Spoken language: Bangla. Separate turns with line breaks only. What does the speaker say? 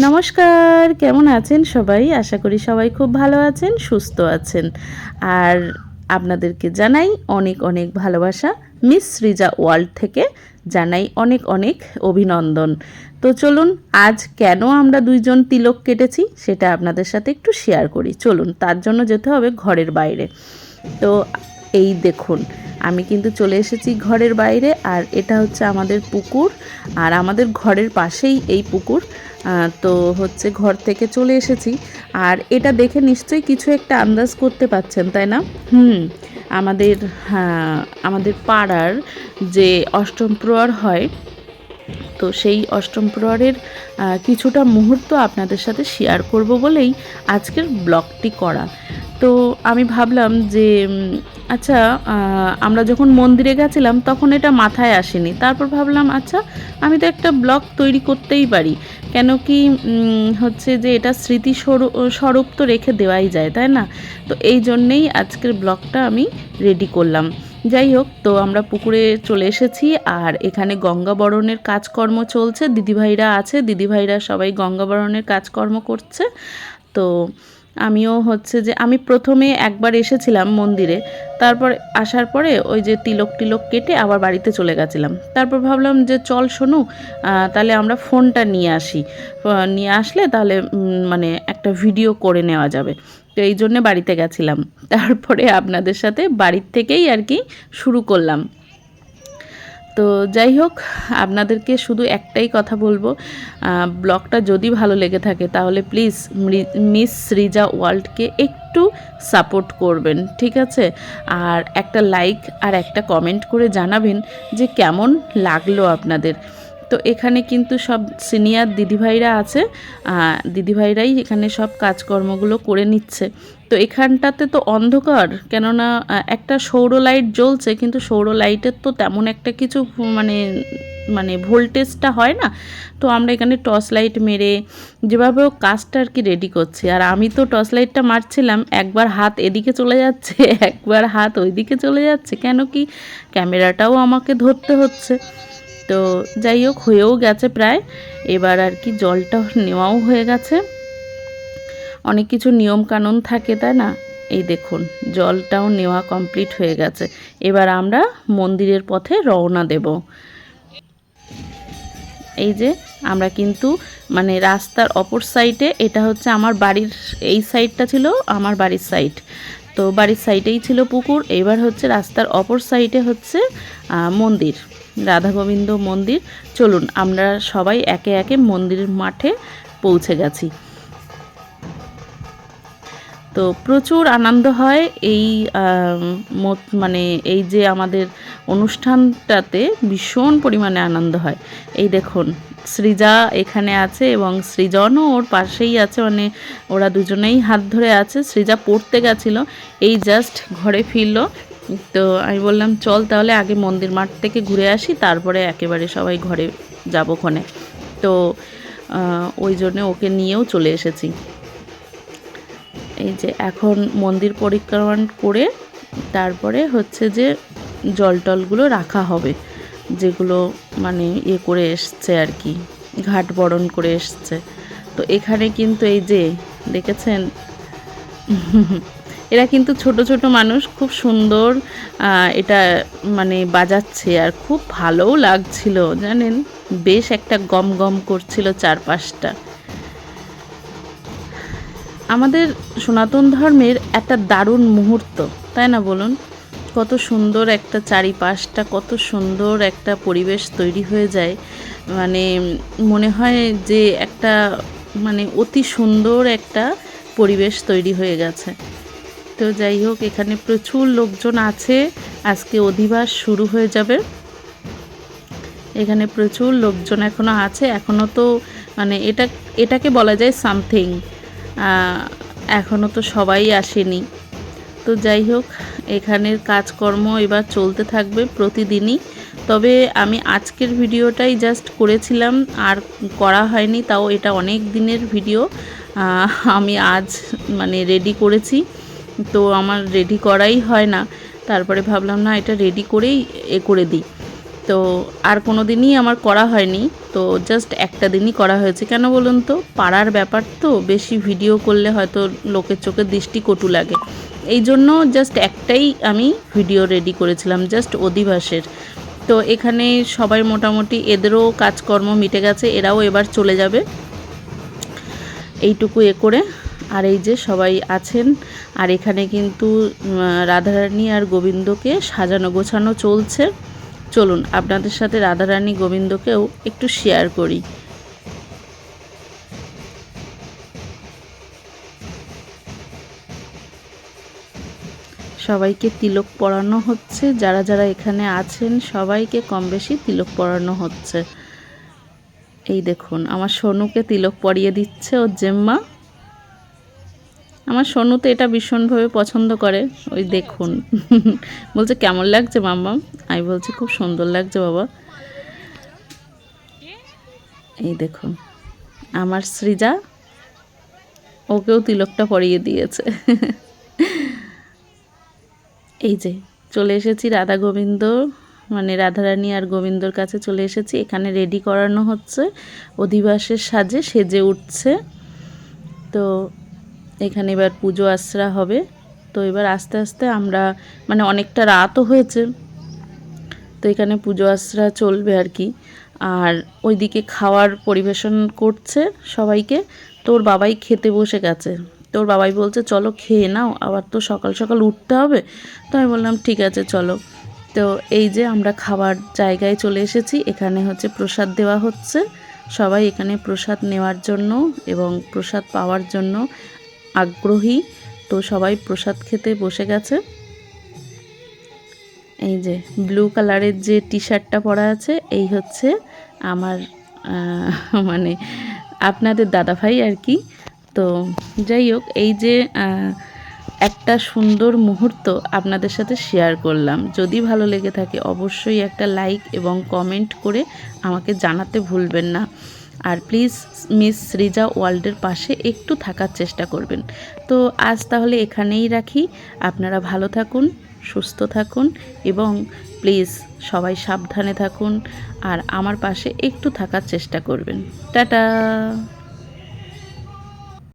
নমস্কার, কেমন আছেন সবাই? আশা করি সবাই খুব ভালো আছেন, সুস্থ আছেন। আর আপনাদেরকে জানাই অনেক অনেক ভালোবাসা। মিস সৃজা ওয়ার্ল্ড থেকে জানাই অনেক অনেক অভিনন্দন। তো চলুন আজ কেন আমরা দুইজন তিলক কেটেছি সেটা আপনাদের সাথে একটু শেয়ার করি। চলুন, তার জন্য যেতে হবে ঘরের বাইরে। তো এই দেখুন, আমি কিন্তু চলে এসেছি ঘরের বাইরে, আর এটা হচ্ছে আমাদের পুকুর, আর আমাদের ঘরের পাশেই এই পুকুর। তো হচ্ছে ঘর থেকে চলে এসেছি, আর এটা দেখে নিশ্চয়ই কিছু একটা আন্দাজ করতে পাচ্ছেন, তাই না? আমাদের, হ্যাঁ, আমাদের পাড়ার যে অষ্টম প্রহর হয়, তো সেই অষ্টম প্রহরের কিছুটা মুহূর্ত আপনাদের সাথে শেয়ার করব বলেই আজকের ব্লগটি করা। তো আমি ভাবলাম যে আচ্ছা, আমরা যখন মন্দিরে গেছিলাম তখন এটা মাথায় আসেনি। তারপর ভাবলাম আচ্ছা, আমি তো একটা ব্লগ তৈরি করতেই পারি, কেন কি হচ্ছে যে এটা স্মৃতি স্বরূপ তো রেখে দেওয়াই যায়, তাই না? তো এই জন্যেই আজকের ব্লগটা আমি রেডি করলাম। যাই হোক, তো আমরা পুকুরে চলে এসেছি, আর এখানে গঙ্গাবরণের কাজকর্ম চলছে। দিদিভাইরা আছে, দিদিভাইরা সবাই গঙ্গাবরণের কাজকর্ম করছে। তো আমিও হচ্ছে যে আমি প্রথমে একবার এসেছিলাম মন্দিরে, তারপর আসার পরে ওই যে তিলক টিলক কেটে আবার বাড়িতে চলে গেছিলাম। তারপর ভাবলাম যে চল শোনু, তাহলে আমরা ফোনটা নিয়ে আসি, নিয়ে আসলে তাহলে মানে একটা ভিডিও করে নেওয়া যাবে। তো এই জন্যে বাড়িতে গেছিলাম, তারপরে আপনাদের সাথে বাড়ির থেকেই আর কি শুরু করলাম। তো যাই হোক, আপনাদেরকে শুধু একটাই কথা বলবো, ব্লগটা যদি ভালো লেগে থাকে তাহলে প্লিজ মিস সৃজা ওয়ার্ল্ডকে একটু সাপোর্ট করবেন, ঠিক আছে? আর একটা লাইক আর একটা কমেন্ট করে জানাবেন যে কেমন লাগলো আপনাদের। তো এখানে কিন্তু সব সিনিয়র দিদিভাইরা আছে, দিদিভাইরাই এখানে সব কাজকর্মগুলো করে নিচ্ছে। তো এখানটাতে তো অন্ধকার, কেননা একটা সৌর লাইট জ্বলছে, কিন্তু সৌর লাইটের তো তেমন একটা কিছু মানে মানে ভোল্টেজটা হয় না। তো আমরা এখানে টর্চ লাইট মেরে যেভাবে হোক কাজটা আর কি রেডি করছি। আর আমি তো টর্চ লাইটটা মারছিলাম, একবার হাত এদিকে চলে যাচ্ছে, একবার হাত ওইদিকে চলে যাচ্ছে, কেন কি ক্যামেরাটাও আমাকে ধরতে হচ্ছে। তো যাই হোক, হয়েও গেছে প্রায়। এবার আর কি জলটা নেওয়াও হয়ে গেছে। অনেক কিছু নিয়মকানুন থাকে, তাই না? এই দেখুন, জলটাও নেওয়া কমপ্লিট হয়ে গেছে। এবার আমরা মন্দিরের পথে রওনা দেব। এই যে আমরা কিন্তু মানে রাস্তার অপর সাইডে, এটা হচ্ছে আমার বাড়ির, এই সাইডটা ছিল আমার বাড়ির সাইড, তো বাড়ির সাইডেই ছিল পুকুর। এবার হচ্ছে রাস্তার অপর সাইডে হচ্ছে মন্দির, রাধা গোবিন্দ মন্দির। চলুন আমরা সবাই একে একে মন্দিরের মাঠে পৌঁছে গেছি। তো প্রচুর আনন্দ হয় এই মানে এই যে আমাদের অনুষ্ঠানটাতে ভীষণ পরিমাণে আনন্দ হয়। এই দেখুন, সৃজা এখানে আছে এবং সৃজনও ওর পাশেই আছে, মানে ওরা দুজনেই হাত ধরে আছে। সৃজা পড়তে গেছিলো, এই জাস্ট ঘরে ফিরলো। তো আমি বললাম চল তাহলে আগে মন্দির মাঠ থেকে ঘুরে আসি, তারপরে একেবারে সবাই ঘরে যাবোক্ষণে। তো ওই জন্য ওকে নিয়েও চলে এসেছি। এই যে এখন মন্দির পরিক্রমা করে তারপরে হচ্ছে যে জল টলগুলো রাখা হবে, যেগুলো মানে ইয়ে করে এসছে আর কি, ঘাট বরণ করে এসছে। তো এখানে কিন্তু এই যে দেখেছেন, এরা কিন্তু ছোট ছোট মানুষ, খুব সুন্দর এটা মানে বাজাচ্ছে, আর খুব ভালোও লাগছিল জানেন, বেশ একটা গম গম করছিল চারপাশটা। আমাদের সনাতন ধর্মের একটা দারুণ মুহূর্ত, তাই না বলুন? কত সুন্দর একটা চারিপাশটা, কত সুন্দর একটা পরিবেশ তৈরি হয়ে যায়, মানে মনে হয় যে একটা মানে অতি সুন্দর একটা পরিবেশ তৈরি হয়ে গেছে। তো যাই হোক, এখানে প্রচুর লোকজন আছে, আজকে অধিবাস শুরু হয়ে যাবে। এখানে প্রচুর লোকজন এখনও আছে, এখনও তো মানে এটাকে বলা যায় সামথিং, এখনও তো সবাই আসেনি। তো যাই হোক, এখানের কাজকর্ম এবার চলতে থাকবে প্রতিদিনই। তবে আমি আজকের ভিডিওটাই জাস্ট করেছিলাম, আর করা হয়নি, তাও এটা অনেক দিনের ভিডিও আমি আজ মানে রেডি করেছি। তো আমার রেডি করাই হয় না, তারপরে ভাবলাম না, এটা রেডি করেই করে দিই। তো আর কোনো দিনই আমার করা হয়নি, তো জাস্ট একটা দিনই করা হয়েছে। কেন বলুন তো, পাড়ার ব্যাপার তো, বেশি ভিডিও করলে হয়তো লোকের চোখে দৃষ্টি কটু লাগে, এই জন্য জাস্ট একটাই আমি ভিডিও রেডি করেছিলাম, জাস্ট অধিবাসের। তো এখানে সবাই মোটামুটি এদেরও কাজকর্ম মিটে গেছে, এরাও এবার চলে যাবে এইটুকু করে। আর এই যে সবাই আছেন, আর এখানে কিন্তু রাধারানী আর গোবিন্দকে সাজানো গোছানো চলছে। চলুন আপনাদের সাথে রাধারানী গোবিন্দকেও একটু শেয়ার করি। সবাইকে তিলক পরানো হচ্ছে, যারা যারা এখানে আছেন সবাইকে কম বেশি তিলক পরানো হচ্ছে। এই দেখুন আমার সোনুকে তিলক পরিয়ে দিচ্ছে ওর জেম্মা। আমার সোনু তো এটা ভীষণভাবে পছন্দ করে, ওই দেখুন বলছে কেমন লাগছে মাম্মাম, আমি বলছি খুব সুন্দর লাগছে বাবা। এই দেখুন আমার সৃজা, ওকেও তিলকটা পরিয়ে দিয়েছে। এই যে চলে এসেছি রাধা গোবিন্দ, মানে রাধারানী আর গোবিন্দর কাছে চলে এসেছি। এখানে রেডি করানো হচ্ছে, অধিবাসের সাজে সেজে উঠছে। তো এখানে এবার পুজো আশ্রা হবে। তো এবার আস্তে আস্তে আমরা, মানে অনেকটা রাতও হয়েছে, তো এখানে পুজো আশ্রা চলবে আর কি। আর ওইদিকে খাওয়ার পরিবেশন করছে সবাইকে। তোর বাবাই খেতে বসে গেছে, তোর বাবাই বলছে চলো খেয়ে নাও, আবার তো সকাল সকাল উঠতে হবে। তো আমি বললাম ঠিক আছে চলো। তো এই যে আমরা খাবার জায়গায় চলে এসেছি, এখানে হচ্ছে প্রসাদ দেওয়া হচ্ছে। সবাই এখানে প্রসাদ নেওয়ার জন্য এবং প্রসাদ পাওয়ার জন্য আগ্রহী, তো সবাই প্রসাদ খেতে বসে গেছে। এই যে ব্লু কালারের যে টি শার্টটা পরা আছে, এই হচ্ছে আমার মানে আপনাদের দাদাভাই আর কি। তো যাই হোক, এই যে একটা সুন্দর মুহূর্ত আপনাদের সাথে শেয়ার করলাম। যদি ভালো লেগে থাকে অবশ্যই একটা লাইক এবং কমেন্ট করে আমাকে জানাতে ভুলবেন না। আর প্লিজ মিস সৃজা ওয়ার্ল্ডের পাশে একটু থাকার চেষ্টা করবেন। তো আজ তাহলে এখানেই রাখি। আপনারা ভালো থাকুন, সুস্থ থাকুন এবং প্লিজ সবাই সাবধানে থাকুন আর আমার পাশে একটু থাকার চেষ্টা করবেন। টাটা।